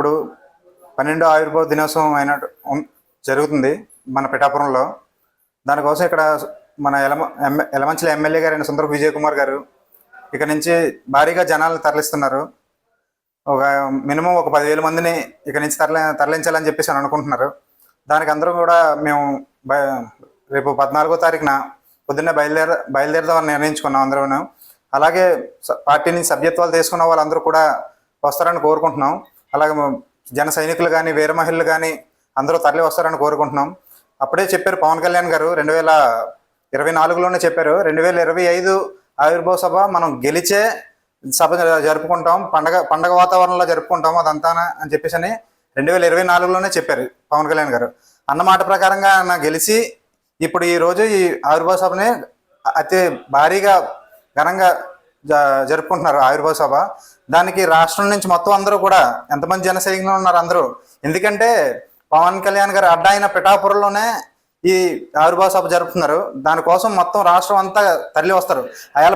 ఇప్పుడు 12వ ఆవిర్భావ దినోత్సవం జరుగుతుంది మన పిఠాపురంలో. దానికోసం ఇక్కడ మన యలమంచిలి ఎమ్మెల్యే గారైన సుందర విజయ్ కుమార్ గారు ఇక్కడ నుంచి భారీగా జనాలను తరలిస్తున్నారు. ఒక మినిమం ఒక 10,000 మందిని ఇక్కడ నుంచి తరలించాలని చెప్పేసి అని అనుకుంటున్నారు. దానికి అందరూ కూడా మేము రేపు 14వ తారీఖున పొద్దున్నే బయలుదేరదామని నిర్ణయించుకున్నాం అందరూ. అలాగే పార్టీ నుంచి సభ్యత్వాలు తీసుకున్న వాళ్ళందరూ కూడా వస్తారని కోరుకుంటున్నాం. అలాగే జన సైనికులు కానీ వీర మహిళలు కానీ అందరూ తరలి వస్తారని కోరుకుంటున్నాం. అప్పుడే చెప్పారు పవన్ కళ్యాణ్ గారు 2024లోనే చెప్పారు 2025 ఆవిర్భావ సభ మనం గెలిచే సభ జరుపుకుంటాం, పండగ వాతావరణంలో జరుపుకుంటాం అదంతా అని చెప్పేసి 2024లోనే చెప్పారు పవన్ కళ్యాణ్ గారు. అన్నమాట ప్రకారంగా ఆయన గెలిచి ఇప్పుడు ఈరోజు ఈ ఆవిర్భావ సభని అతి భారీగా ఘనంగా జరుపుకుంటున్నారు ఆవిర్భావ సభ. దానికి రాష్ట్రం నుంచి మొత్తం అందరూ కూడా ఎంతమంది జన సైనికులు ఉన్నారు అందరూ. ఎందుకంటే పవన్ కళ్యాణ్ గారు అడ్డా అయిన పిఠాపురంలోనే ఈ ఆవిర్భావ సభ జరుపుతున్నారు. దానికోసం మొత్తం రాష్ట్రం అంతా తరలి వస్తారు. అయాల